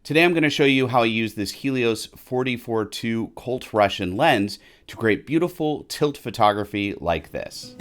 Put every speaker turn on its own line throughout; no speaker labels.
Today I'm going to show you how I use this Helios 44-2 Colt Russian lens to create beautiful tilt photography like this.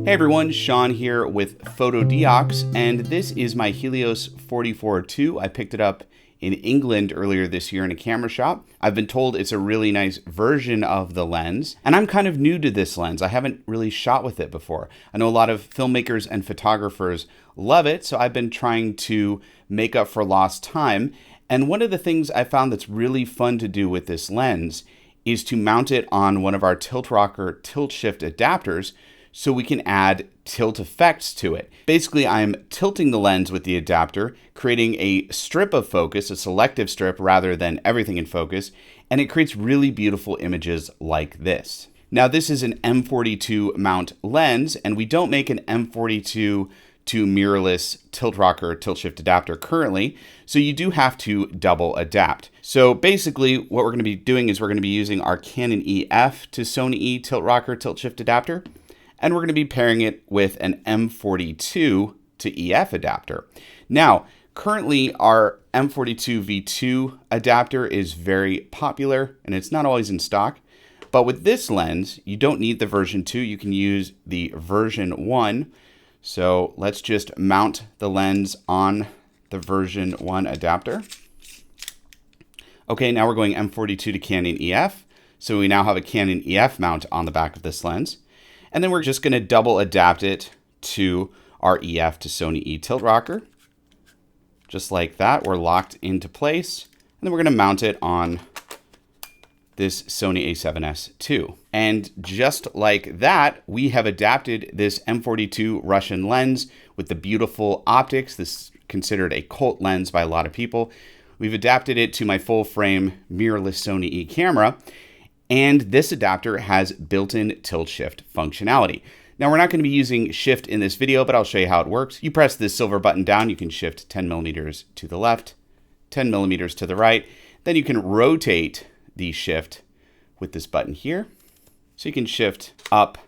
Hey everyone, Sean here with Fotodiox, and this is my Helios 44-2. I picked it up in England earlier this year in a camera shop. I've been told it's a really nice version of the lens, and I'm kind of new to this lens. I haven't really shot with it before. I know a lot of filmmakers and photographers love it, so I've been trying to make up for lost time. And one of the things I found that's really fun to do with this lens is to mount it on one of our ROKR Tilt-Shift adapters so we can add tilt effects to it. Basically, I'm tilting the lens with the adapter, creating a strip of focus, a selective strip rather than everything in focus, and it creates really beautiful images like this. Now, this is an M42 mount lens, and we don't make an M42 to mirrorless ROKR Tilt-Shift adapter currently, so you do have to double adapt. So basically, what we're gonna be doing is we're gonna be using our Canon EF to Sony E ROKR Tilt-Shift adapter, and we're going to be pairing it with an M42 to EF adapter. Now, currently our M42 V2 adapter is very popular and it's not always in stock, but with this lens, you don't need the version 2, you can use the version 1. So let's just mount the lens on the version 1 adapter. Okay, now we're going M42 to Canon EF. So we now have a Canon EF mount on the back of this lens. And then we're just going to double adapt it to our EF to Sony E ROKR. Just like that, we're locked into place. And then we're going to mount it on this Sony a7S II. And just like that, we have adapted this M42 Russian lens with the beautiful optics. This is considered a cult lens by a lot of people. We've adapted it to my full frame mirrorless Sony E camera. And this adapter has built-in tilt-shift functionality. Now, we're not going to be using shift in this video, but I'll show you how it works. You press this silver button down, you can shift 10 millimeters to the left, 10 millimeters to the right. Then you can rotate the shift with this button here. So you can shift up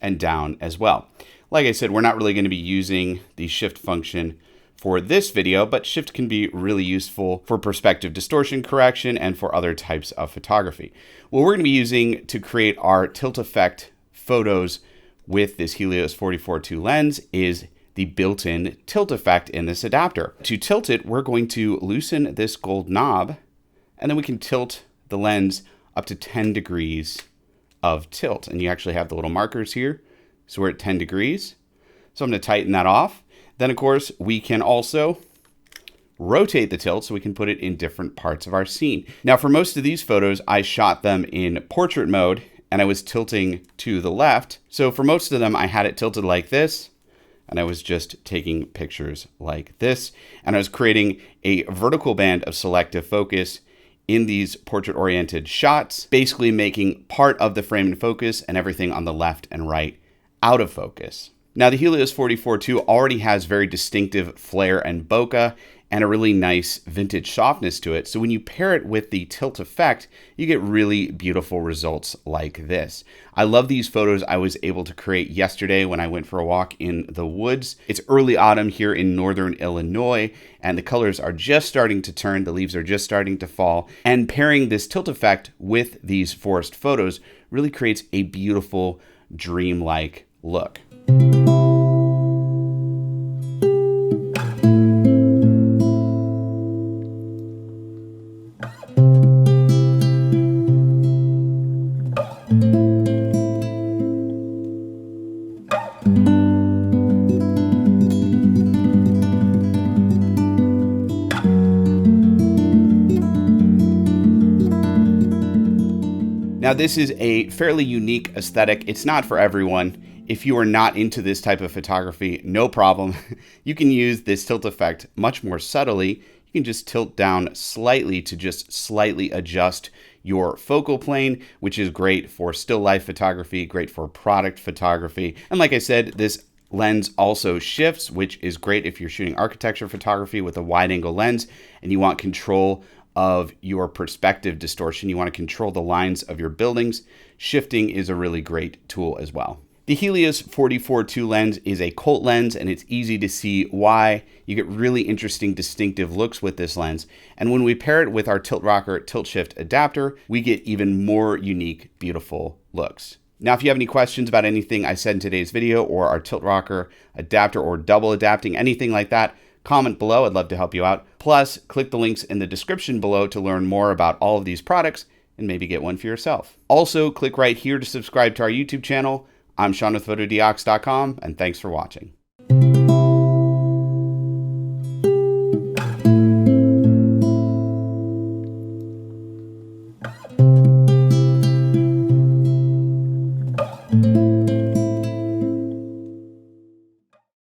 and down as well. Like I said, we're not really going to be using the shift function for this video, but shift can be really useful for perspective distortion correction and for other types of photography. What we're going to be using to create our tilt effect photos with this Helios 44-2 lens is the built-in tilt effect in this adapter. To tilt it, we're going to loosen this gold knob, and then we can tilt the lens up to 10 degrees of tilt. And you actually have the little markers here. So we're at 10 degrees. So I'm going to tighten that off. Then, of course, we can also rotate the tilt so we can put it in different parts of our scene. Now, for most of these photos, I shot them in portrait mode and I was tilting to the left. So for most of them, I had it tilted like this and I was just taking pictures like this. And I was creating a vertical band of selective focus in these portrait-oriented shots, basically making part of the frame in focus and everything on the left and right out of focus. Now, the Helios 44-2 already has very distinctive flare and bokeh and a really nice vintage softness to it. So when you pair it with the tilt effect, you get really beautiful results like this. I love these photos I was able to create yesterday when I went for a walk in the woods. It's early autumn here in northern Illinois, and the colors are just starting to turn. The leaves are just starting to fall. And pairing this tilt effect with these forest photos really creates a beautiful dreamlike look. Now, this is a fairly unique aesthetic. It's not for everyone. If you are not into this type of photography, no problem. You can use this tilt effect much more subtly. You can just tilt down slightly to just slightly adjust your focal plane, which is great for still life photography, great for product photography. And like I said, this lens also shifts, which is great if you're shooting architecture photography with a wide angle lens and you want control of your perspective distortion. You want to control the lines of your buildings. Shifting is a really great tool as well. The Helios 44-2 lens is a cult lens, and it's easy to see why. You get really interesting, distinctive looks with this lens. And when we pair it with our ROKR Tilt-Shift adapter, we get even more unique, beautiful looks. Now, if you have any questions about anything I said in today's video or our ROKR adapter or double adapting, anything like that, comment below. I'd love to help you out. Plus, click the links in the description below to learn more about all of these products and maybe get one for yourself. Also, click right here to subscribe to our YouTube channel. I'm Sean with Fotodiox.com, and thanks for watching.